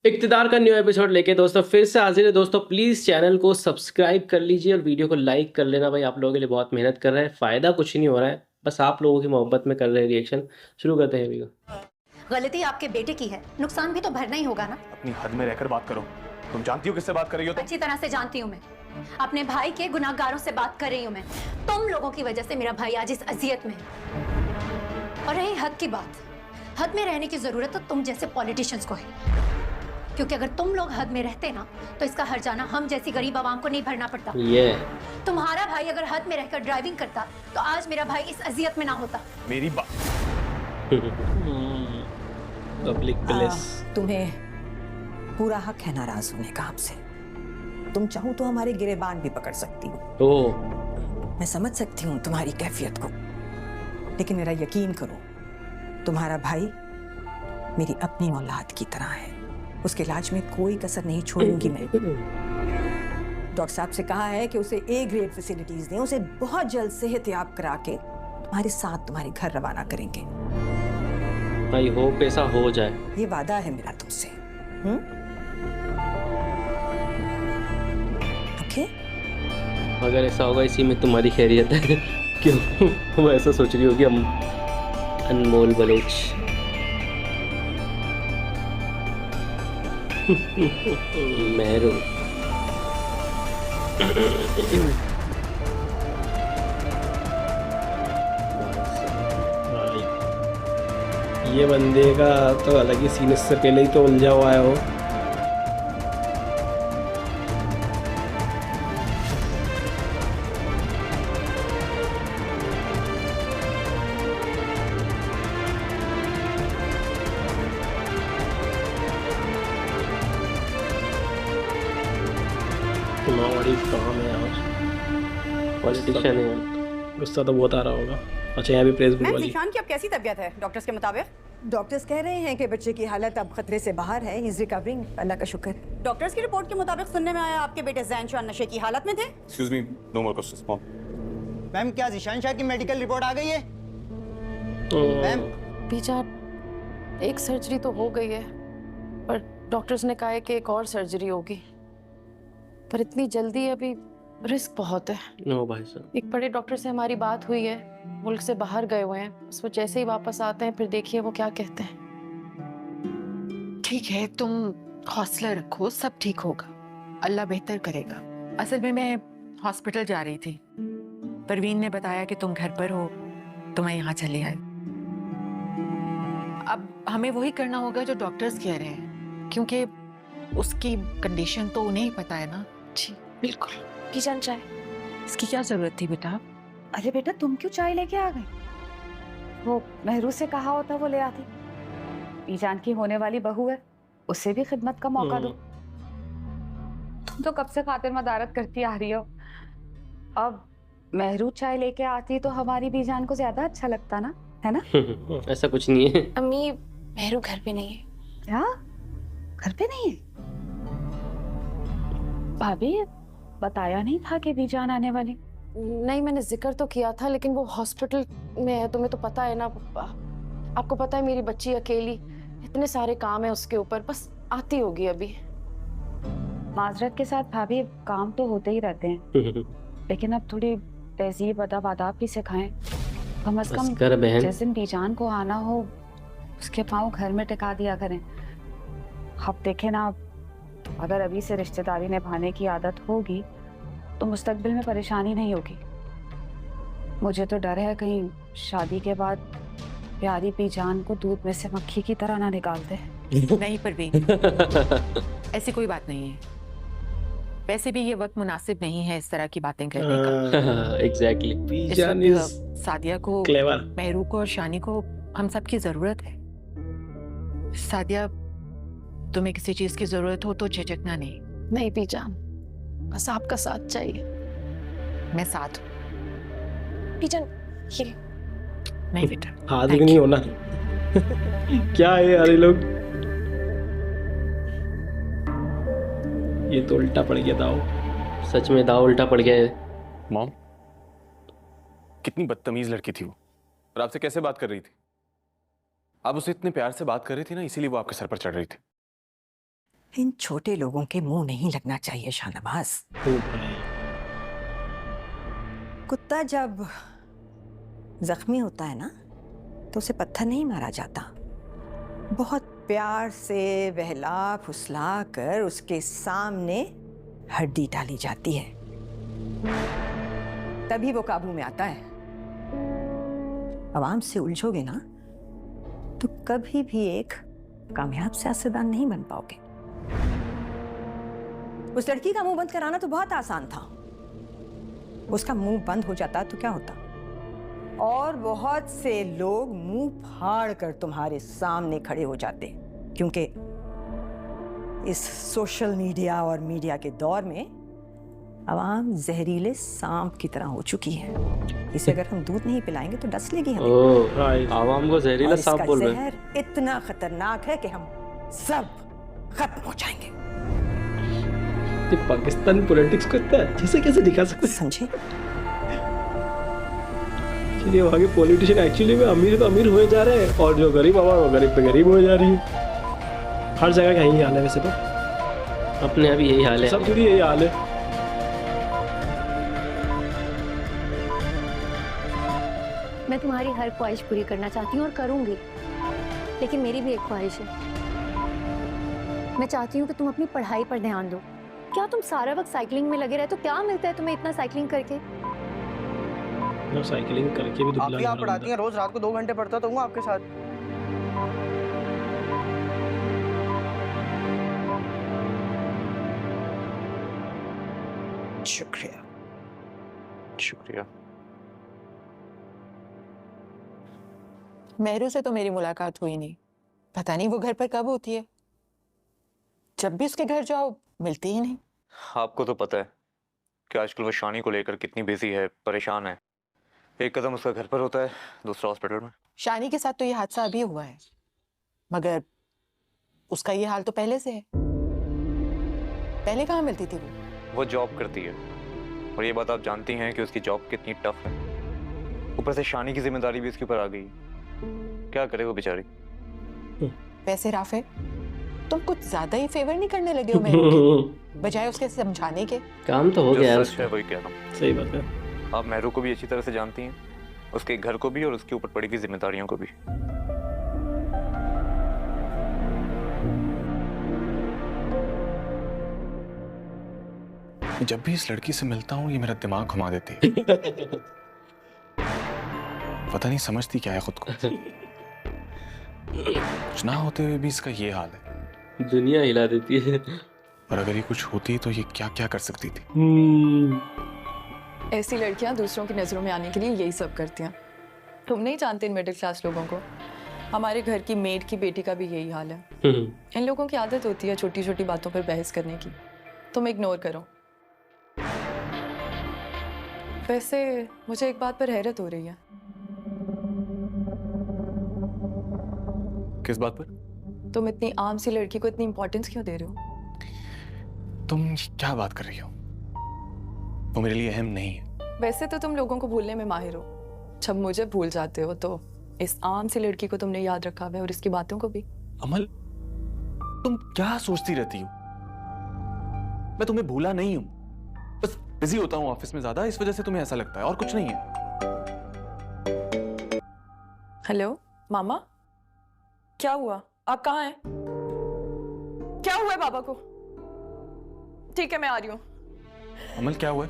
इक़्तिदार का new episode लेके दोस्तों फिर से हाजिर है दोस्तों। प्लीज़ चैनल को सब्सक्राइब कर लीजिए और वीडियो को लाइक कर लेना भाई। आप लोगों के लिए बहुत मेहनत कर रहे हैं, फ़ायदा कुछ नहीं हो रहा है, बस आप लोगों की मोहब्बत में कर रहे हैं रिएक्शन। शुरू करते हैं वीडियो। गलती आपके बेटे की है, नुकसान भी तो भरना ही होगा ना। अपनी हद में रहकर बात करो। तुम जानती हो किससे बात कर रही हो? अच्छी तरह से जानती हूँ मैं, अपने भाई के गुनाहगारों से बात कर रही हूँ मैं। तुम लोगों की वजह से मेरा भाई आज इस अजियत में है। और रही हद की बात, हद में रहने की जरूरत तो तुम जैसे पॉलिटिशियंस को है, क्योंकि अगर तुम लोग हद में रहते ना तो इसका हर्जाना हम जैसी गरीब आवाम को नहीं भरना पड़ता। तुम्हारा भाई अगर हद में रहकर ड्राइविंग करता तो आज मेरा भाई इस अजियत में ना होता। मेरी बात पब्लिक प्लेस। तुम्हें पूरा हक है नाराज होने का हमसे। तुम चाहो तो हमारे गिरेबान भी पकड़ सकती हो। मैं समझ सकती हूँ तुम्हारी कैफियत को, लेकिन मेरा यकीन करो, तुम्हारा भाई मेरी अपनी औलाद की तरह है। उसके इलाज में कोई कसर नहीं छोड़ूंगी मैं। डॉक्टर साहब से कहा है कि उसे ए ग्रेड फैसिलिटीज दें, उसे बहुत जल्द सेहतयाब करा के तुम्हारे साथ तुम्हारे घर रवाना करेंगे। आई होप ऐसा हो जाए, ये वादा है मेरा तुमसे। ओके? अगर ऐसा होगा इसी में तुम्हारी खैरियत है। क्यों वो ऐसा सोच रही होगी? हम अनमोल बलोच। मेहरू ये बंदे का तो अलग ही सीन, इससे पहले ही तो उलझा हुआ है वो। बड़ी काम है यार, पॉलिटिशियन है। गुस्सा तो बहुत आ रहा होगा। अच्छा यहाँ भी प्रेस बुक वाली। ईशान की अब कैसी तबीयत है डॉक्टर्स के मुताबिक? डॉक्टर्स कह रहे हैं कि बच्चे की हालत अब खतरे से बाहर है। ही इज रिकवरिंग, अल्लाह का शुक्र। डॉक्टर्स की रिपोर्ट के मुताबिक सुनने में आया आपके बेटे ज़ैन शाह नशे की हालत में थे। Excuse me, no more questions mom. Ma'am क्या ज़ीशान शाह की मेडिकल रिपोर्ट आ गई है? मैम पीछा एक सर्जरी तो हो गई है, पर डॉक्टर्स ने कहा है कि एक और सर्जरी होगी, पर इतनी जल्दी अभी रिस्क बहुत है। नो भाई साहब। एक बड़े डॉक्टर से हमारी बात हुई है, मुल्क से बाहर गए हुए हैं, बस वो जैसे ही वापस आते हैं फिर देखिए वो क्या कहते हैं। ठीक है, तुम हौसला रखो, सब ठीक होगा, अल्लाह बेहतर करेगा। असल में मैं हॉस्पिटल जा रही थी, परवीन ने बताया कि तुम घर पर हो तो मैं यहाँ चले आई। अब हमें वही करना होगा जो डॉक्टर्स कह रहे हैं, क्योंकि उसकी कंडीशन तो उन्हें ही पता है ना। जी बिल्कुल। पीजान चाय। इसकी क्या जरूरत थी बेटा? अरे बेटा तुम क्यों चाय लेके आ गई? वो मेहरू से कहा होता वो ले आती। ईजान की होने वाली बहू है, उसे भी खिदमत का मौका दो। तुम तो कब से खातिर मदारत करती आ रही हो, अब मेहरू चाय लेके आती तो हमारी बीजान को ज्यादा अच्छा लगता ना, है ना? ऐसा कुछ नहीं है अम्मी, मेहरू घर पे नहीं है। क्या? घर पे नहीं है? भाभी बताया नहीं था कि बीजान आने वाली? नहीं, मैंने जिक्र तो किया था, लेकिन वो हॉस्पिटल में है, तुम्हें तो पता है ना। आपको पता है मेरी बच्ची अकेली, इतने सारे काम है उसके ऊपर, बस आती होगी अभी। माजरत के साथ भाभी, काम तो होते ही रहते हैं, लेकिन अब थोड़ी तहजीब अदब आदाब भी सिखाएं। कम से कम जिस दिन बीजान को आना हो उसके पाँव घर में टिका दिया करें। अब देखे ना, अगर अभी से रिश्तेदारी निभाने की आदत होगी तो मुस्तकबिल में परेशानी नहीं होगी। मुझे तो डर है कहीं शादी के बाद प्यारी बीजान को दूध में से मक्खी की तरह ना निकाल दे। नहीं परवीन, ऐसी कोई बात नहीं है। वैसे भी ये वक्त मुनासिब नहीं है इस तरह की बातें करने का। एग्जैक्टली। बीजान इज सादिया को, मेहरू को और शानी को हम सब की जरूरत है। सादिया, तुम्हें किसी चीज की जरूरत हो तो झिझकना नहीं। नहीं बीजान, बस आपका साथ चाहिए। मैं साथ बीजान, ये नहीं बेटा, हाथ भी नहीं होना। क्या है यार ये लोग, ये तो उल्टा पड़ गया दाव। सच में दाव उल्टा पड़ गया है। मॉम, कितनी बदतमीज लड़की थी वो, और आपसे कैसे बात कर रही थी? आप उससे इतने प्यार से बात कर रही थी ना, इसीलिए वो आपके सर पर चढ़ रही थी। इन छोटे लोगों के मुंह नहीं लगना चाहिए शाहनवाज। कुत्ता जब जख्मी होता है ना तो उसे पत्थर नहीं मारा जाता, बहुत प्यार से बहला फुसला कर उसके सामने हड्डी डाली जाती है, तभी वो काबू में आता है। आवाम से उलझोगे ना तो कभी भी एक कामयाब सियासतदान नहीं बन पाओगे। उस लड़की का मुंह बंद कराना तो बहुत आसान था, उसका मुंह बंद हो जाता तो क्या होता, और बहुत से लोग मुंह फाड़ कर तुम्हारे सामने खड़े हो जाते, क्योंकि इस सोशल मीडिया और मीडिया के दौर में आवाम जहरीले सांप की तरह हो चुकी है। इसे अगर हम दूध नहीं पिलाएंगे तो डस लेगी हमें। आवाम को जहरीला सांप बोल रहे हैं। जहर इतना खतरनाक है कि हम सब खत्म हो जाएंगे। पाकिस्तान पॉलिटिक्स को इतना अच्छे से कैसे दिखा सकते हैं? समझे? इसलिए वहाँ के पॉलिटिशियन एक्चुअली में अमीर तो अमीर हुए जा रहे हैं और जो गरीब आवाम वो गरीब पे गरीब हो जा रही है। हर जगह का यही हाल है वैसे तो, अपने अभी यही हाल है, सब जगह यही हाल है। मैं तुम्हारी हर ख्वाहिश पूरी करना चाहती हूँ और करूँगी, लेकिन मेरी भी एक ख्वाहिश है। मैं चाहती हूँ कि तुम अपनी पढ़ाई पर ध्यान दो। क्या तुम सारा वक्त साइकिलिंग में लगे रहते हो? क्या मिलता है तुम्हें इतना साइकिलिंग करके? साइकिलिंग करके भी आप यहाँ पढ़ाती हैं, रोज रात को 2 घंटे पढ़ता तो हूँ आपके साथ। शुक्रिया शुक्रिया। मेहरू से तो मेरी मुलाकात हुई नहीं, पता नहीं वो घर पर कब होती है। जब भी उसके घर जाओ मिलती ही नहीं। आपको तो पता है कि आजकल वो शानी को लेकर कितनी बिजी है, परेशान है। एक कदम उसका घर पर होता है, दूसरा हॉस्पिटल में। शानी के साथ तो ये हादसा अभी हुआ है, मगर उसका ये हाल तो पहले से है। पहले कहाँ मिलती थी वो जॉब करती है और ये बात आप जानती हैं कि उसकी जॉब कितनी टफ है। ऊपर से शानी की जिम्मेदारी भी उसके ऊपर आ गई। क्या करे वो बेचारी। वैसे राफे, तुम कुछ ज्यादा ही फेवर नहीं करने लगे हो मेहरू के, बजाय उसके समझाने के। काम तो हो गया है, वही कह रहा हूँ। सही बात है। आप मेहरू को भी अच्छी तरह से जानती हैं, उसके घर को भी और उसके ऊपर पड़ी हुई जिम्मेदारियों को भी। जब भी इस लड़की से मिलता हूँ ये मेरा दिमाग घुमा देती है। पता नहीं समझती क्या है खुद को। कुछ ना होते हुए भी इसका ये हाल है। दुनिया हिला देती है। और अगर ये कुछ होती तो ये क्या क्या कर सकती थी। ऐसी लड़कियां दूसरों की नजरों में आने के लिए यही सब करती हैं। तुम नहीं जानते इन मिडिल क्लास लोगों को। हमारे घर की मेड की बेटी का भी यही हाल है। इन लोगों की आदत होती है छोटी छोटी बातों पर बहस करने की। तुम इग्नोर करो। वैसे मुझे एक बात पर हैरत हो रही है। किस बात पर? तुम इतनी आम सी लड़की को इतनी इंपॉर्टेंस क्यों दे रहे हो? तुम क्या बात कर रही हो? वो मेरे लिए अहम नहीं है। वैसे तो तुम लोगों को भूलने में माहिर हो। जब मुझे भूल जाते हो तो इस आम सी लड़की को तुमने याद रखा है और इसकी बातों को भी। अमल, तुम क्या सोचती रहती हो? मैं तुम्हें भूला नहीं हूं, बस बिजी होता हूं ऑफिस में ज्यादा, इस वजह से तुम्हें ऐसा लगता है, और कुछ नहीं है। हेलो मामा, क्या हुआ? आप कहाँ हैं? क्या हुआ है बाबा को? ठीक है मैं आ रही हूँ। अमल क्या हुआ?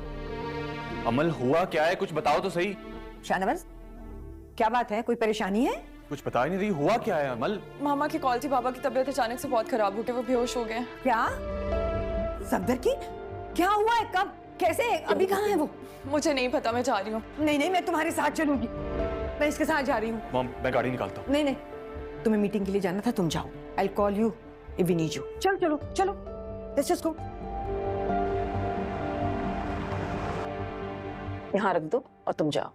अमल हुआ क्या है? कुछ बताओ तो सही। शाहनवाज, क्या बात है? कोई परेशानी है? कुछ बता ही नहीं रही। हुआ क्या है अमल? मामा की कॉल थी, बाबा की तबीयत अचानक से बहुत खराब हो गई, वो बेहोश हो गए। क्या? सफदर की? क्या हुआ है? कब? कैसे? अभी कहाँ है वो? मुझे नहीं पता, मैं जा रही हूँ। नहीं नहीं, मैं तुम्हारे साथ चलूंगी। मैं इसके साथ जा रही हूँ। मॉम, मैं गाड़ी निकालता हूँ। नहीं नहीं, तुम्हें मीटिंग के लिए जाना था, तुम जाओ। I'll call you if we need you. चलो चलो चलो, let's just go. यहाँ रख दो और तुम जाओ।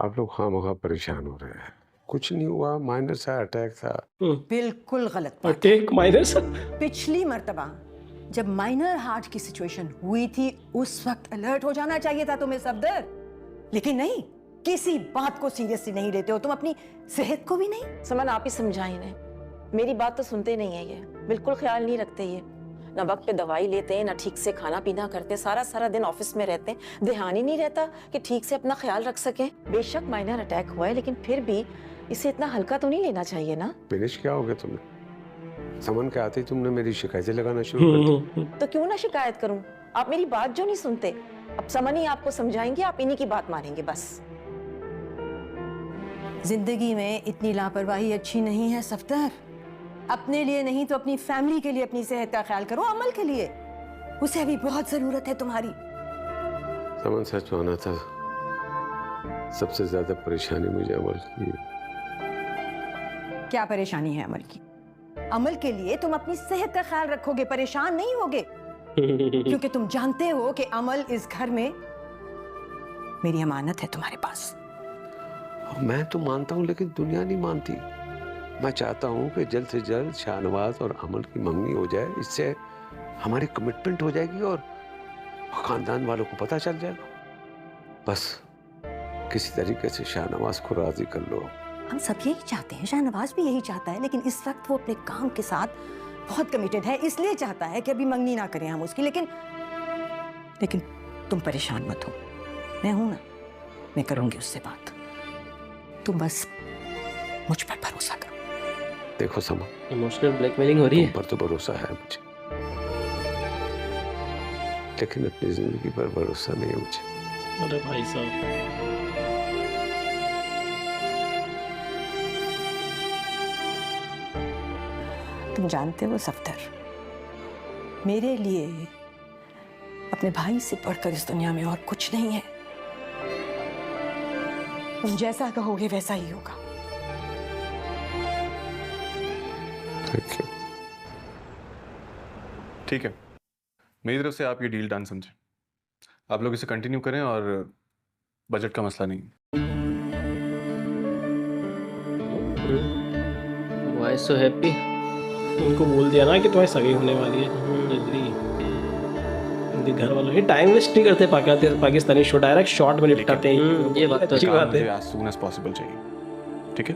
आप लोग खामखा परेशान हो रहे हैं। कुछ नहीं हुआ, माइनर सा अटैक था। बिल्कुल गलत बात। अटैक माइनर सा? पिछली मर्तबा जब माइनर हार्ट की सिचुएशन हुई थी उस वक्त अलर्ट हो जाना चाहिए था तुम्हें सफदर, लेकिन नहीं, किसी बात को सीरियसली नहीं लेते हो तुम, अपनी सेहत को भी नहीं। समन, आप ही समझाएं इन्हें। मेरी बात तो सुनते नहीं है, ये बिल्कुल ख्याल नहीं रखते। ये ना वक्त पे दवाई लेते हैं, ना ठीक से खाना पीना करते, सारा सारा दिन ऑफिस में रहते हैं, ध्यान ही नहीं रहता कि ठीक से अपना ख्याल रख सकें। बेशक माइनर अटैक हुआ है, लेकिन फिर भी इसे इतना हल्का तो नहीं लेना चाहिए ना। फिनिश क्या हो गया तुम्हें? समन के आते ही तुमने मेरी शिकायतें लगाना शुरू कर दी। तो क्यों ना शिकायत करूं? आप मेरी बात जो नहीं सुनते, अब समन ही आपको समझाएंगे, आप इन्हीं की बात मानेंगे बस। जिंदगी में इतनी लापरवाही अच्छी नहीं है सफ्दर। अपने लिए नहीं तो अपनी फैमिली के लिए अपनी सेहत का ख्याल करो, अमल के लिए। उसे अभी बहुत जरूरत है तुम्हारी। समन सच माना था, सबसे ज्यादा परेशानी मुझे अमल की। क्या परेशानी है अमल की? अमल के लिए तुम अपनी सेहत का ख्याल रखोगे, परेशान नहीं होगे। क्योंकि तुम जानते हो कि अमल इस घर में मेरी अमानत है तुम्हारे पास। मैं तो मानता हूँ, लेकिन दुनिया नहीं मानती। मैं चाहता हूँ कि जल्द से जल्द शाहनवाज और अमल की मंगनी हो जाए, इससे हमारी कमिटमेंट हो जाएगी और खानदान वालों को पता चल जाएगा। बस किसी तरीके से शाहनवाज को राजी कर लो। हम सब यही चाहते हैं, शाहनवाज भी यही चाहता है, लेकिन इस वक्त वो अपने काम के साथ बहुत कमिटेड है, इसलिए चाहता है कि अभी मंगनी ना करें हम उसकी। लेकिन तुम परेशान मत हो, मैं हूं ना, मैं करूंगी उससे बात। तुम बस मुझ पर भरोसा करो। देखो समा, इमोशनल ब्लैकमेलिंग हो रही है। तुम पर तो भरोसा है मुझे, लेकिन अपनी जिंदगी पर भरोसा नहीं है मुझे। अरे भाई साहब, तुम जानते हो सफ्दर, मेरे लिए अपने भाई से बढ़कर इस दुनिया में और कुछ नहीं है। तुम जैसा कहोगे वैसा ही होगा। ठीक है, मेरी तरफ से आप ये डील डन समझे। आप लोग इसे कंटिन्यू करें और बजट का मसला नहीं। Why so happy. उनको बोल दिया ना कि तुम्हारी सगाई होने वाली है जल्दी। घर वालों ये टाइम वेस्ट नहीं करते पाकिस्तानी शो, डायरेक्ट शॉट में निपटाते हैं। ये बात तो अच्छी बात है। as soon as possible चाहिए, ठीक है?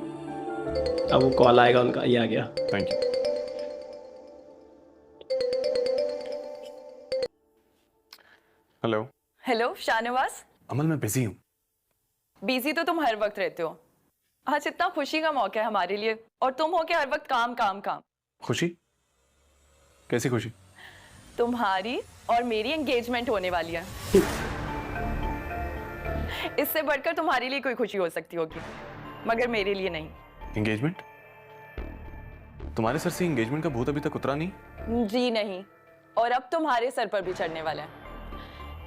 अब वो कॉल आएगा उनका, ये आ गया। Thank you. Hello. Hello Shahnawaz. Amal, मैं बिजी हूँ। बिजी तो तुम हर वक्त रहते हो। आज इतना खुशी का मौका है हमारे लिए, और तुम हो के हर वक्त काम काम काम। खुशी? कैसी खुशी? तुम्हारी और मेरी एंगेजमेंट होने वाली है। इससे बढ़कर तुम्हारे लिए कोई खुशी हो सकती होगी, मगर मेरे लिए नहीं। एंगेजमेंट? तुम्हारे सर से एंगेजमेंट का भूत अभी तक उतरा नहीं? जी नहीं, और अब तुम्हारे सर पर भी चढ़ने वाला है,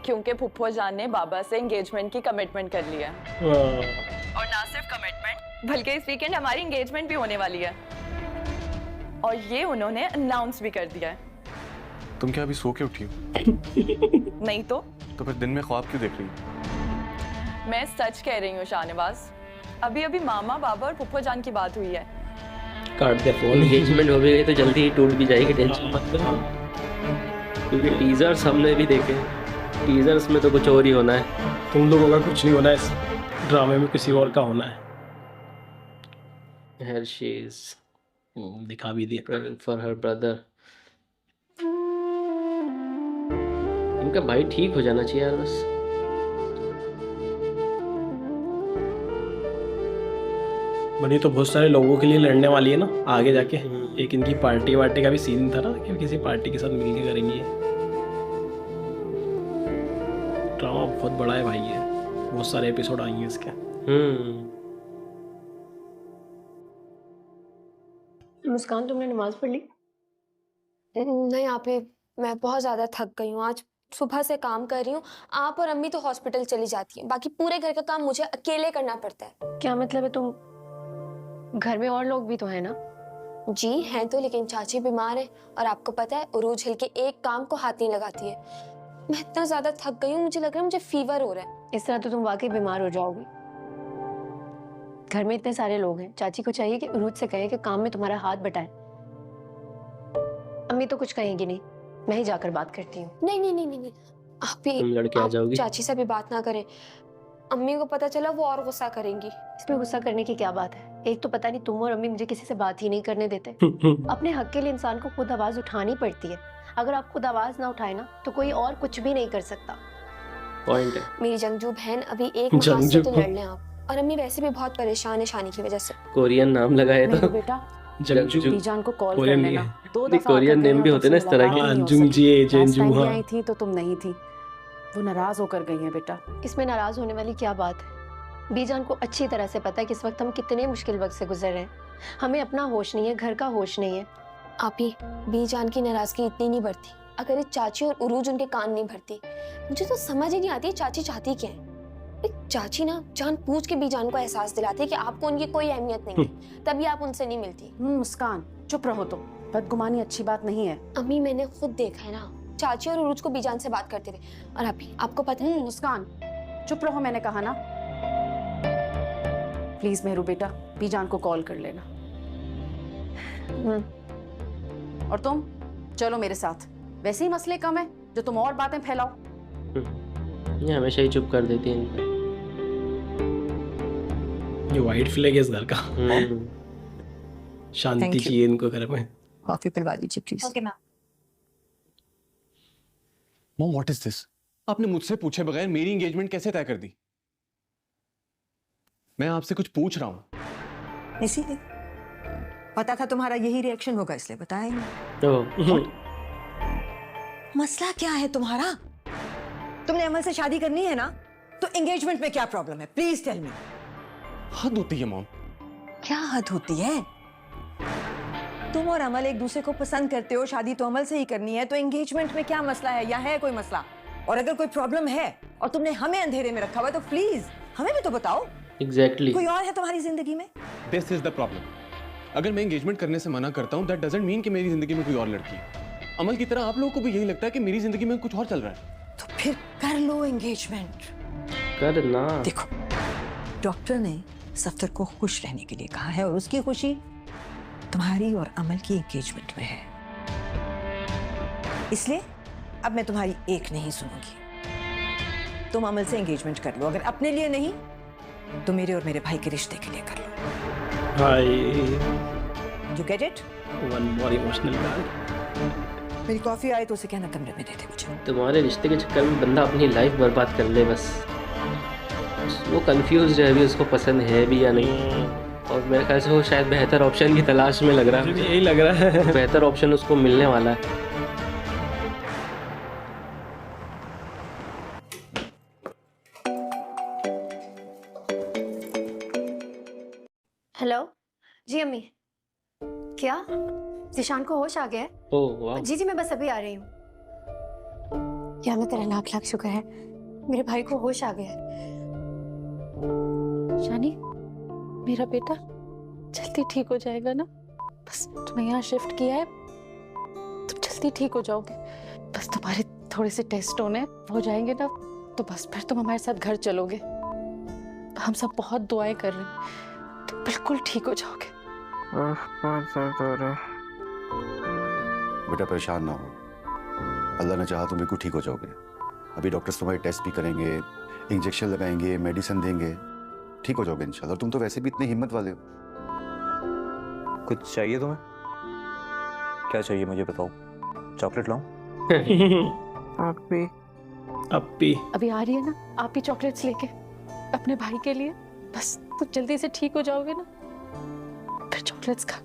क्योंकि फुप्पो जान ने बाबा से एंगेजमेंट की कमिटमेंट कर ली है। और ना सिर्फ कमिटमेंट, बल्कि इस वीकेंड हमारी एंगेजमेंट भी होने वाली है, और ये उन्होंने अनाउंस भी कर दिया है। तुम क्या अभी सो के उठी हो? नहीं तो फिर दिन में ख्वाब क्यों देख रही हो? मैं सच कह रही हूँ शाहनवाज, अभी अभी मामा बाबा और फुप्पो जान की बात हुई है। काट दे फोन। एंगेजमेंट हो भी गई तो जल्दी ही टूट भी जाएगी, टेंशन मत लो। क्योंकि टीजर्स हमने भी देखे, टीजर्स में तो कुछ और ही होना है। तुम लोगों का कुछ नहीं होना है, इस ड्रामे में किसी और का होना है। हर्षीज दिखा भी दिया फॉर हर ब्रदर। इनका भाई ठीक हो जाना चाहिए यार बस। बनी तो बहुत सारे लोगों के लिए लड़ने वाली है ना आगे जाके। एक इनकी पार्टी वार्टी का भी सीन था ना कि किसी पार्टी के साथ मिलके करेंगी। ड्रामा बहुत बड़ा है भाई, है बहुत सारे एपिसोड आएंगे इसके। मुस्कान, तुमने नमाज पढ़ ली? नहीं आप ही, मैं बहुत ज़्यादा थक गई हूँ। आज सुबह से काम कर रही हूँ। आप और अम्मी तो हॉस्पिटल चली जाती हैं, बाकी पूरे घर का काम मुझे अकेले करना पड़ता है। क्या मतलब है? तुम घर में और लोग भी तो है ना? जी हैं तो, लेकिन चाची बीमार है, और आपको पता है उरूज हिल के एक काम को हाथ नहीं लगाती है। मैं इतना ज़्यादा थक गई हूँ, मुझे लग रहा है मुझे फीवर हो रहा है। इस तरह तो तुम वाकई बीमार हो जाओगी। घर में इतने सारे लोग हैं, चाची को चाहिए कि उरूज से कहे कि काम में तुम्हारा हाथ बटाए। अम्मी तो कुछ कहेंगी नहीं, मैं ही जाकर बात करती हूँ। नहीं नहीं नहीं नहीं, नहीं। आप ही लड़के आ जाओगी। चाची से भी बात ना करें, अम्मी को पता चला वो और गुस्सा करेंगी। इसमें गुस्सा करने की क्या बात है? एक तो पता नहीं तुम और अम्मी मुझे किसी से बात ही नहीं करने देते। अपने हक के लिए इंसान को खुद आवाज उठानी पड़ती है। अगर आप खुद आवाज ना उठाए ना तो कोई और कुछ भी नहीं कर सकता। पॉइंट है। मेरी जंगजू बहन अभी एक मुकाबले से तो लड़ लें आप। और अम्मी वैसे भी बहुत परेशान है शानी की वजह से। कोरियन नाम लगाए तो बेटा जंगजू बीजान को कॉल कर लेना। 2 दफा कोरियन नेम भी होते हैं ना इस तरह के। अंजुंगजी जेंजू हाँ आई थी तो तुम नहीं थी, वो नाराज होकर गई है बेटा। इसमें नाराज होने वाली क्या बात है? बीजान को अच्छी तरह से पता है कि इस वक्त हम कितने मुश्किल वक्त से गुजर रहे हैं। हमें अपना होश नहीं है, घर का होश नहीं है। आप ही बीजान की नाराजगी इतनी नहीं बढ़ती अगर ये चाची और उरूज उनके कान नहीं भरती। मुझे तो समझ ही नहीं आती चाची चाहती क्या है। एक चाची ना जान पूछ के बीजान को एहसास दिलाती है कि आपको उनकी कोई अहमियत नहीं है, तभी आप उनसे नहीं मिलती। मुस्कान चुप रहो तुम, बदगुमानी अच्छी बात नहीं है। अम्मी मैंने खुद देखा है ना, चाची और उरूज को बीजान से बात करते थे। और अभी आपको पता है मुस्कान चुप रहो, मैंने कहा ना। प्लीज मेहरू बेटा बीजान को कॉल कर लेना। और तुम चलो मेरे साथ, वैसे ही मसले कम है जो तुम और बातें फैलाओ। ये हमेशा ही चुप कर देती है। ये वाइट फ्लैग है इस घर का। शांति चाहिए इनको घर में। कॉफी पिलवा दीजिए please. Okay ma'am. Mom what is this? आपने मुझसे पूछे बगैर मेरी एंगेजमेंट कैसे तय कर दी? मैं आपसे कुछ पूछ रहा हूं। इसीलिए पता था तुम्हारा यही रिएक्शन होगा, इसलिए बताया ही नहीं। मसला क्या है तुम्हारा? तुमने अमल से शादी करनी है ना, तो एंगेजमेंट में क्या प्रॉब्लम है? Please tell me. हद होती है मॉम। क्या हद होती है? तुम और अमल एक दूसरे को पसंद करते हो, शादी तो अमल से ही करनी है, तो एंगेजमेंट में क्या मसला है? या है कोई मसला? और अगर कोई प्रॉब्लम है और तुमने हमें अंधेरे में रखा हुआ है तो प्लीज हमें भी तो बताओ। एग्जैक्टली। कोई और है तुम्हारी जिंदगी में? This is the problem. अगर मैं एंगेजमेंट करने से मना करता हूं, दैट डजंट मीन कि मेरी जिंदगी में कोई और लड़की है। अमल की तरह आप लोगों को भी यही लगता है कि मेरी जिंदगी में कुछ और चल रहा है। तो फिर कर लो एंगेजमेंट। करना। देखो, डॉक्टर ने सफ्तर को खुश रहने के लिए कहा है और उसकी खुशी तुम्हारी और अमल की एंगेजमेंट में है। इसलिए अब मैं तुम्हारी एक नहीं सुनूंगी। तुम अमल से एंगेजमेंट कर लो, अगर अपने लिए नहीं तो मेरे और मेरे भाई के रिश्ते के लिए कर लो। Hi you get it? One more emotional guard. मेरी कॉफी आए तो उसे कहना कमरे में दे दे मुझे। तुम्हारे रिश्ते के चक्कर में बंदा अपनी लाइफ बर्बाद कर ले बस। वो कंफ्यूज है अभी, उसको पसंद है भी या नहीं। और मेरे ख्याल से वो शायद बेहतर ऑप्शन की तलाश में लग रहा है। यही लग रहा है बेहतर ऑप्शन उसको मिलने वाला है। हेलो जी अम्मी। क्या जिशान को होश आ गया है? ओह वाह। जी जी मैं बस अभी आ रही हूँ। या मैं तेरा लाख लाख शुक्र है, मेरे भाई को होश आ गया है। शानी मेरा बेटा जल्दी ठीक हो जाएगा ना? बस तुम्हें यहाँ शिफ्ट किया है, तुम जल्दी ठीक हो जाओगे। बस तुम्हारे थोड़े से टेस्ट होने हो जाएंगे ना, तो बस फिर तुम हमारे साथ घर चलोगे। हम सब बहुत दुआएं कर रहे हैं, तुम बिल्कुल ठीक हो जाओगे। बेटा परेशान ना हो, अल्लाह ने चाहा तो बिल्कुल ठीक हो जाओगे। अभी डॉक्टर्स तुम्हारे टेस्ट भी करेंगे, इंजेक्शन लगाएंगे, मेडिसिन देंगे, ठीक हो जाओगे इंशाल्लाह। तुम तो वैसे भी इतने हिम्मत वाले हो। कुछ चाहिए तुम्हें? क्या चाहिए मुझे बताओ, चॉकलेट लाऊं? अप्पी अभी आ रही है ना आप ही चॉकलेट्स लेके अपने भाई के लिए। बस तो जल्दी से ठीक हो जाओगे ना, फिर चॉकलेट्स खा।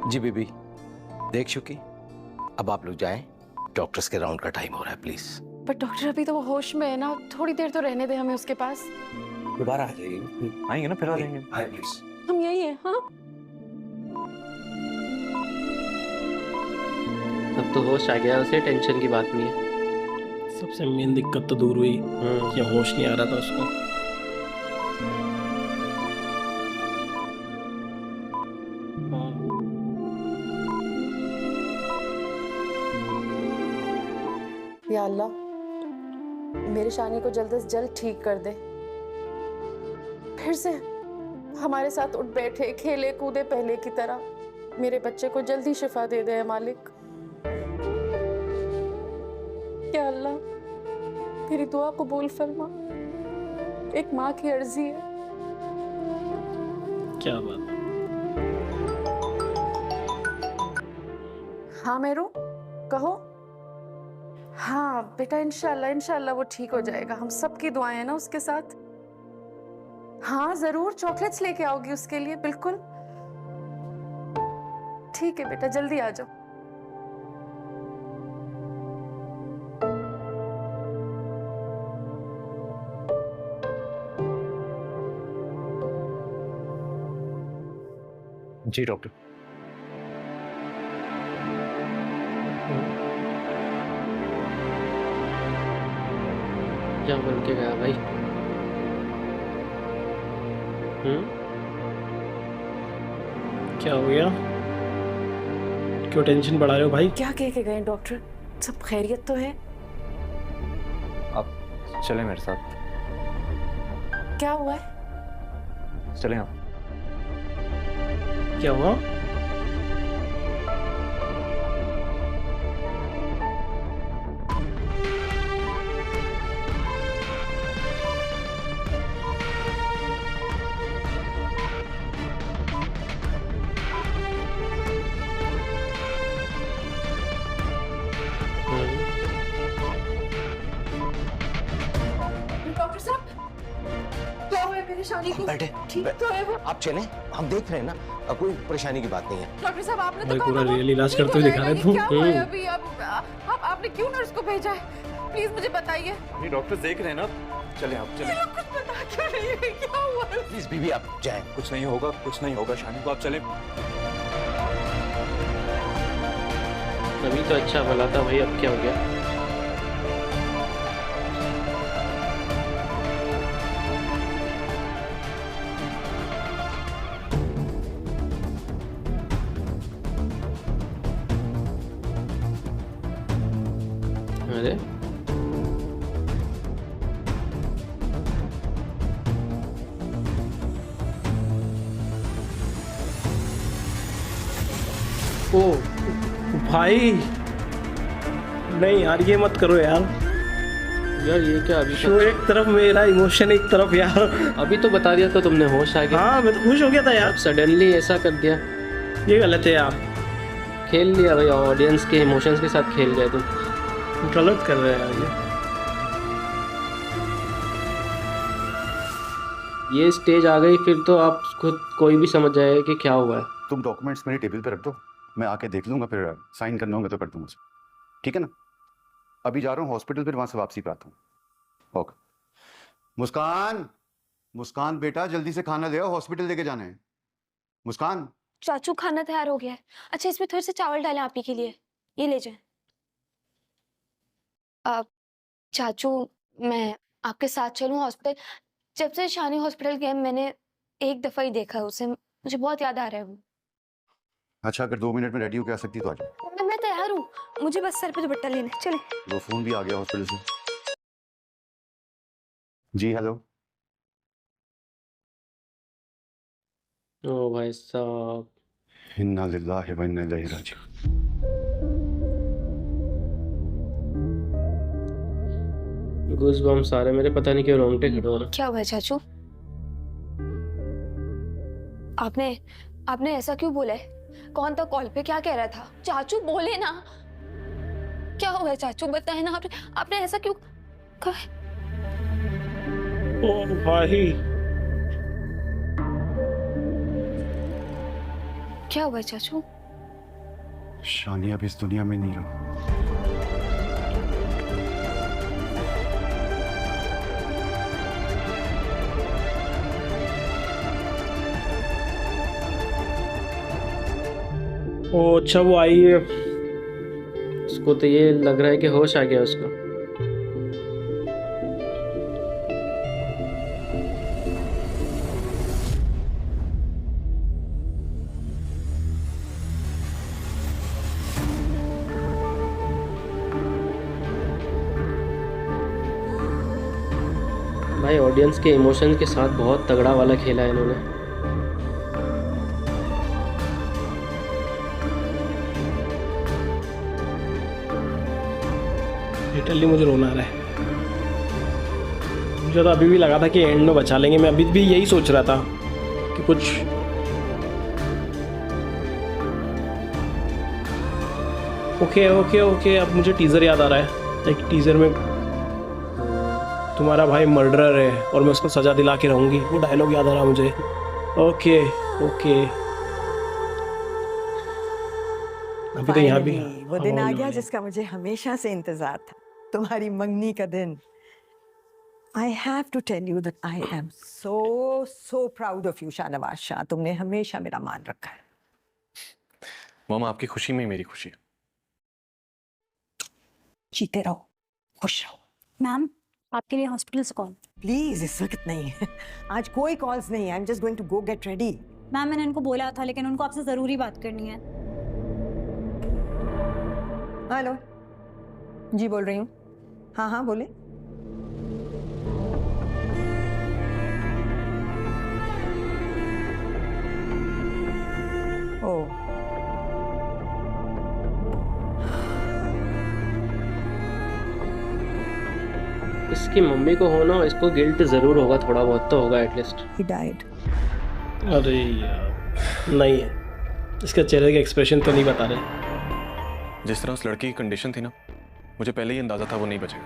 जी बेबी, देख चुकी, अब आप लोग जाएं, डॉक्टर्स के राउंड का टाइम हो रहा है प्लीज। पर डॉक्टर अभी तो वो होश में है ना, थोड़ी देर तो रहने दे हमें उसके पास। दोबारा आ जाइए, आएंगे ना फिर आ जाएंगे। हाय प्लीज। हम यही हैं। हाँ अब तो होश आ गया उसे, टेंशन की बात नहीं है। सबसे मेन दिक्कत तो दूर हुई कि होश नहीं आ रहा था उसको। या अल्लाह मेरे शानी को जल्द से जल्द ठीक कर दे, फिर से हमारे साथ उठ बैठे, खेले कूदे पहले की तरह। मेरे बच्चे को जल्दी शिफा दे दे मालिक। या अल्लाह मेरी दुआ कबूल फरमा। एक माँ की अर्जी है। क्या बात। हाँ मेरू, कहो। हाँ बेटा, इंशाल्लाह इंशाल्लाह वो ठीक हो जाएगा। हम सबकी दुआएं हैं ना उसके साथ। हाँ जरूर, चॉकलेट्स लेके आओगी उसके लिए? बिल्कुल ठीक है बेटा, जल्दी आ जाओ। जी डॉक्टर। क्या बन के गया भाई? क्या हो गया? क्यों टेंशन बढ़ा रहे हो भाई? क्या कह के गए डॉक्टर? सब खैरियत तो है? आप चलें मेरे साथ। क्या हुआ है? चलें आप। क्या हुआ? डॉक्टर साहब, क्या हुआ है मेरी शादी को? बैठे, ठीक तो है वो? आप चलें, हम देख रहे हैं ना, अब कोई परेशानी की बात नहीं है। डॉक्टर साहब आपने भाई तो पूरा कहा था रियल इलाज करते हुए ठीक दिखा हो रहे जाएगा, तुम। क्या हुआ है अभी? अब आपने क्यों नर्स को भेजा है? प्लीज मुझे बताइए। नहीं डॉक्टर देख रहे हैं ना, चले आप चले। कुछ बता क्यों नहीं है? क्या हुआ है? प्लीज बीबी आप जाएं। कुछ नहीं होगा, कुछ नहीं होगा शानी को, आप चले। अभी तो अच्छा भला था भाई, अब क्या हो गया? अरे ओ भाई, नहीं यार ये मत करो यार। यार ये क्या अभी शो एक तरफ मेरा इमोशन एक तरफ यार। अभी तो बता दिया था तुमने, होश आ गया। हाँ मैं तो खुश हो गया था यार। सडनली ऐसा कर दिया, ये गलत है यार। खेल लिया भाई, ऑडियंस के इमोशंस के साथ खेल गए तुम। गलत कर रहे हैं यार ये स्टेज आ गई फिर तो आप खुद कोई भी समझ जाएगा कि क्या हुआ है। तुम डॉक्यूमेंट्स मेरी टेबल पे रख दो, मैं आके देख लूंगा, फिर साइन करना होगा तो कर दूंगा, ठीक है ना? अभी जा रहा हूँ हॉस्पिटल, फिर वहां से वापसी पे आता हूँ। ओके। मुस्कान, मुस्कान बेटा जल्दी से खाना ले आओ, हॉस्पिटल लेके जाना है। मुस्कान। चाचू खाना तैयार हो गया है। अच्छा इसमें थोड़े से चावल डालें आप ही के लिए, ये ले जाएं। चाचू मैं आपके साथ चलूं हॉस्पिटल? जब से शानी हॉस्पिटल गए मैंने एक दफा ही देखा है उसे, मुझे बहुत याद आ रहा है वो। अच्छा अगर 2 मिनट में रेडी होके आ सकती तो आ जाओ। मैं तैयार हूँ, मुझे बस सर पे दुपट्टा लेना है, चले। वो फोन भी आ गया हॉस्पिटल से। जी हेलो। ओ भाई साहब, इन्ना लिल्लाहि व इन्ना इलैहि राजिऊन। गूज़बम्प्स सारे मेरे, पता नहीं क्यों रोंगटे खड़े हो रहे हैं। क्या हुआ है चाचू? आपने ऐसा क्यों बोला है? कौन था कॉल पे, क्या कह रहा था? चाचू बोले ना, क्या हुआ है चाचू बताए ना। आपने ऐसा क्यों कहा? ओ भाई क्या हुआ है चाचू? शानी अब इस दुनिया में नहीं रहा। ओ अच्छा वो आई है। उसको तो ये लग रहा है कि होश आ गया उसको। भाई ऑडियंस के इमोशंस के साथ बहुत तगड़ा वाला खेला है इन्होंने। लिटरली मुझे रोना आ रहा है। मुझे तो अभी भी लगा था कि एंड में बचा लेंगे, मैं अभी भी यही सोच रहा था कि कुछ ओके। अब मुझे टीज़र याद आ रहा है। एक टीज़र में तुम्हारा भाई मर्डरर है और मैं उसको सजा दिला के रहूंगी, वो डायलॉग याद आ रहा मुझे। ओके अभी तो यहाँ भी वो दिन आ गया जिसका मुझे हमेशा से इंतजार था, तुम्हारी मंगनी का दिन। I have to tell you that I am so proud of you, Shahnawaz Shah. तुमने हमेशा मेरा मान रखा है। मामा, आपकी खुशी में ही मेरी खुशी है। जीते रहो, खुश रहो। मैम, आपके लिए हॉस्पिटल से कॉल। प्लीज, इस वक्त नहीं है, आज कोई कॉल्स नहीं है। I am just going to go get ready. Ma'am, मैंने उनको बोला था, लेकिन उनको आपसे जरूरी बात करनी है। हेलो जी, बोल रही हूँ। हाँ बोले। ओ इसकी मम्मी को होना, इसको गिल्ट जरूर होगा, थोड़ा बहुत तो होगा एटलीस्ट। He died. अरे यार नहीं है, इसका चेहरे के एक्सप्रेशन तो नहीं बता रहे। जिस तरह उस लड़की की कंडीशन थी ना, मुझे पहले ही अंदाजा था वो नहीं बचेगा।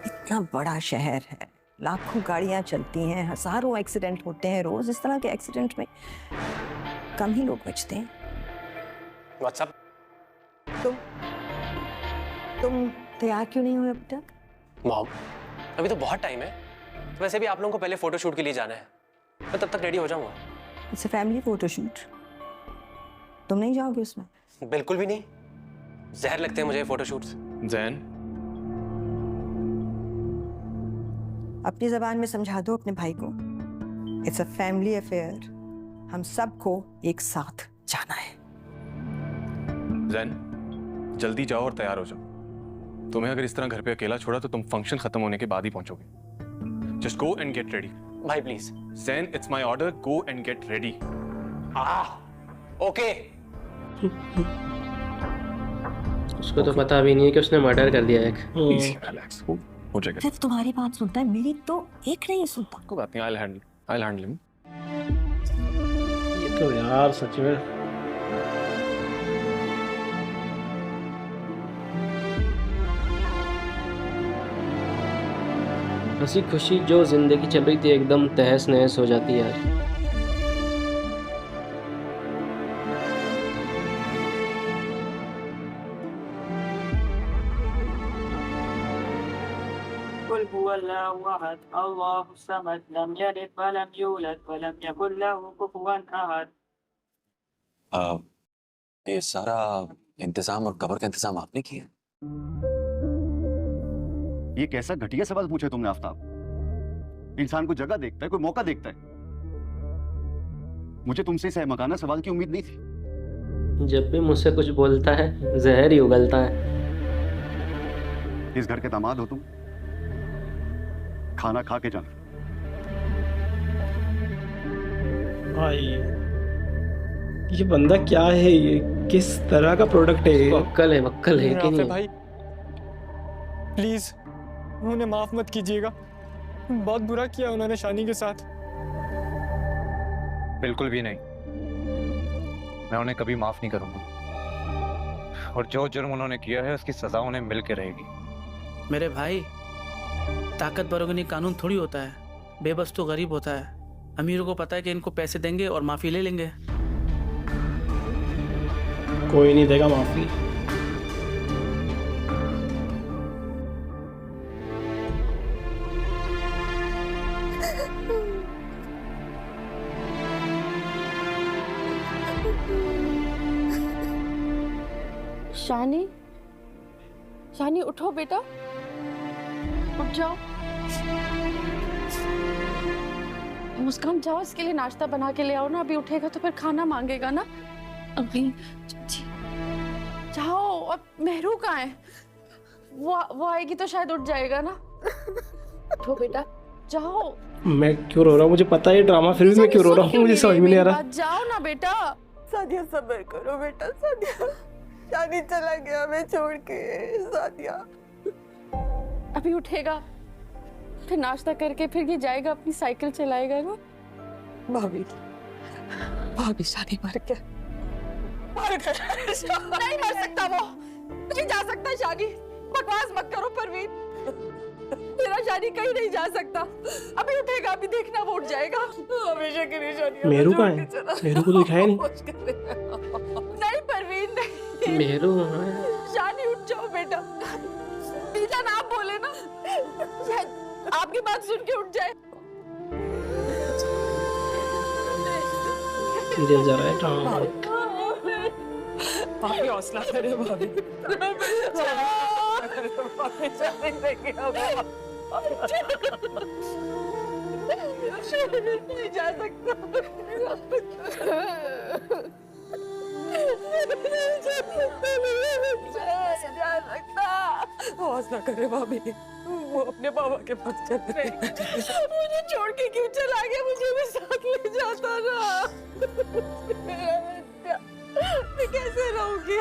इतना बड़ा शहर है, लाखों गाड़ियां चलती हैं, हजारों एक्सीडेंट होते हैं रोज। इस तरह के एक्सीडेंट में कम ही लोग बचते हैं। व्हाट्सएप, तुम तैयार क्यों नहीं हुए अब तक? मॉम, अभी तो बहुत टाइम है। वैसे भी आप लोगों को पहले फोटोशूट के लिए जाना है, मैं तब तक रेडी हो जाऊंगा। इट्स अ फैमिली फोटोशूट, तुम नहीं जाओगे उसमें? बिल्कुल भी नहीं, जहर लगते हैं मुझे फोटोशूट्स। जैन, अपनी जबान में समझा दो अपने भाई को, इट्स अ फैमिली अफेयर, हम सबको एक साथ जाना है। जैन, जल्दी जाओ और तैयार हो जाओ। तुम्हें अगर इस तरह घर पे अकेला छोड़ा तो तुम फंक्शन खत्म होने के बाद ही पहुंचोगे। Just go and get ready. भाई please. Jain, it's my order, go and get ready. Okay. उसको तो पता भी नहीं है कि उसने मर्डर कर दिया एक। रिलैक्स, हो जाएगा। सिर्फ तुम्हारी बात सुनता है, मेरी तो एक नहीं सुनता। कोई बात नहीं, I'll handle him। ये तो यार सच में हंसी खुशी जो जिंदगी चल रही थी एकदम तहस नहस हो जाती है यार। कुल हुवल्लाहु अहद, अल्लाहु समद, लम यलिद वलम यूलद वलम यकुल लहू कुफुवन अहद। ये सारा इंतजाम और कबर का इंतजाम आपने किया? ये कैसा घटिया सवाल पूछे तुमने आफ्ताब? इंसान को जगह देखता है, कोई मौका देखता है। मुझे तुमसे सहमकाना सवाल की उम्मीद नहीं थी। जब भी मुझसे कुछ बोलता है जहर ही उगलता है। इस घर के दामाद हो तुम, खाना खा के जाना। भाई ये बंदा क्या है, ये किस तरह का प्रोडक्ट है? वक्कल है कि नहीं? भाई प्लीज उन्हें माफ मत कीजिएगा, बहुत बुरा किया उन्होंने शानी के साथ। बिल्कुल भी नहीं, मैं उन्हें कभी माफ नहीं करूंगा, और जो जुर्म उन्होंने किया है उसकी सजा उन्हें मिल के रहेगी। मेरे भाई, ताकतवरों के लिए कानून थोड़ी होता है, बेबस तो गरीब होता है। अमीरों को पता है कि इनको पैसे देंगे और माफी ले लेंगे। कोई नहीं देगा माफी। शानी, शानी उठो बेटा, उठ जाओ। मुस्कान जाओ, इसके लिए नाश्ता बना के ले आओ ना, अभी उठेगा तो फिर खाना मांगेगा ना। अभी जाओ। अब मेहरू कहाँ है? वो आएगी तो शायद उठ जाएगा ना। उठो बेटा, जाओ। मैं क्यों रो रहा हूँ? मुझे पता है ड्रामा, फिर भी मैं क्यों रो रहा हूँ? मुझे समझ में नहीं आ रहा। जाओ ना बेटा। सादिया सब्र करो बेटा, सादिया। शानी चला गया हमें छोड़ के, सादिया। अभी उठेगा, फिर नाश्ता करके फिर ये जाएगा अपनी साइकिल चलाएगा ना। भाभी भाभी शादी मर गया, मर गया। नहीं मर सकता वो, नहीं जा सकता शादी। बकवास मत करो परवीन, मेरा शादी कहीं नहीं जा सकता। अभी उठेगा, अभी देखना वो उठ जाएगा। हमेशा की निशानी मेरू का है, मेरू को तो दिखाया नहीं। नहीं परवीन नहीं, मेरू शादी उठ जाओ बेटा। बीजान आप बोले ना, शायद आपकी बात सुन के उठ जाए। सीरियल जा रहा है ड्रामा। भाभी हौसला करे भाभी। नहीं जा सकता, हौसला करे भाभी, वो अपने बाबा के पास चल रही। मुझे छोड़ के क्यों चला गया? मुझे भी साथ ले जाता ना। मैं कैसे रहूंगी?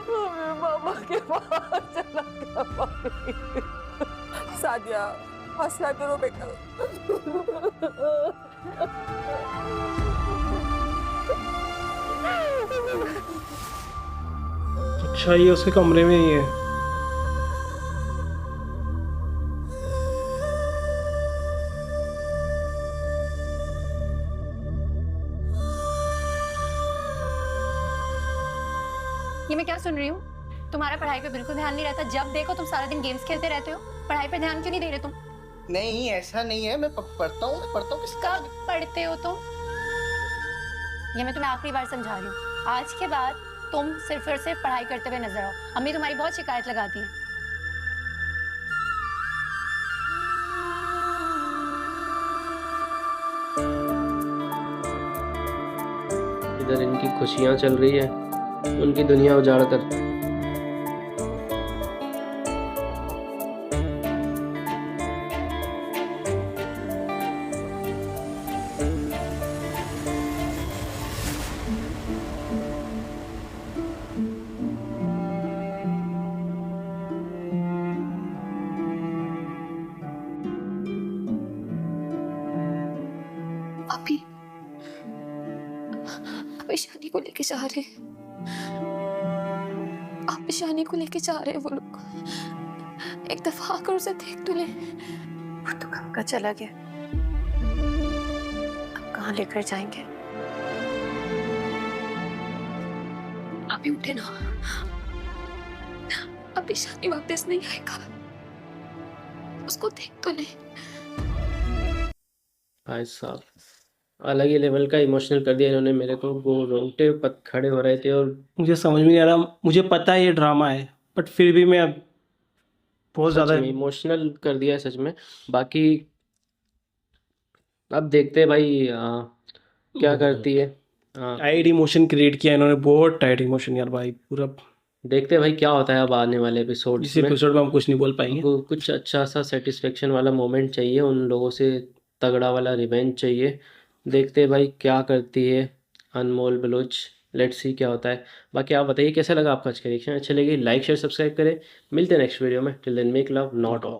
मैं मामा के पास चला गया। सादिया हौसला करो बेटा। अच्छा ये उसके कमरे में ही है। ये मैं क्या सुन रही हूँ? तुम्हारा पढ़ाई पे बिल्कुल ध्यान नहीं रहता। जब देखो तुम सारा दिन गेम्स खेलते रहते हो। पढ़ाई पे ध्यान क्यों नहीं दे रहे तुम? नहीं ऐसा नहीं है, मैं पढ़ता हूँ। किसका कब पढ़ते हो तुम? ये मैं तुम्हें आखिरी बार समझा रही हूँ। आज के बाद तुम सिर्फ और सिर्फ पढ़ाई करते हुए नजर आओ। अम्मी तुम्हारी बहुत शिकायत लगाती है। इधर इनकी खुशियां चल रही है, उनकी दुनिया उजाड़ कर। अभी शानी को लेके जा रहे, आप शानी को लेके जा रहे वो लोग। एक दफा आकर उसे देख तो ले। वो तो काम का चला गया, अब कहाँ लेकर जाएंगे? अभी उठे ना, अभी शानी वापस नहीं आएगा, उसको देख तो ले। भाई साहब अलग ही लेवल का इमोशनल कर दिया इन्होंने मेरे को। वो रोंगटे पत खड़े हो रहे थे और मुझे समझ में नहीं आ रहा। मुझे पता है ये ड्रामा है, बट फिर भी मैं अब बहुत ज़्यादा इमोशनल कर दिया है सच में। बाकी अब देखते हैं भाई क्या करती है। टाइट इमोशन क्रिएट किया इन्होंने, बहुत टाइट इमोशन यार भाई पूरा। देखते हैं भाई क्या होता है अब आने वाले एपिसोड। इस एपिसोड में हम कुछ नहीं बोल पाएंगे। कुछ अच्छा सा सेटिस्फेक्शन वाला मोमेंट चाहिए, उन लोगों से तगड़ा वाला रिवेंज चाहिए। देखते हैं भाई क्या करती है अनमोल बलूच। लेट्स सी क्या होता है। बाकी आप बताइए कैसा लगा आपका आज का रिएक्शन। अच्छा लगे लाइक शेयर सब्सक्राइब करें। मिलते हैं नेक्स्ट वीडियो में। Till then make love not all.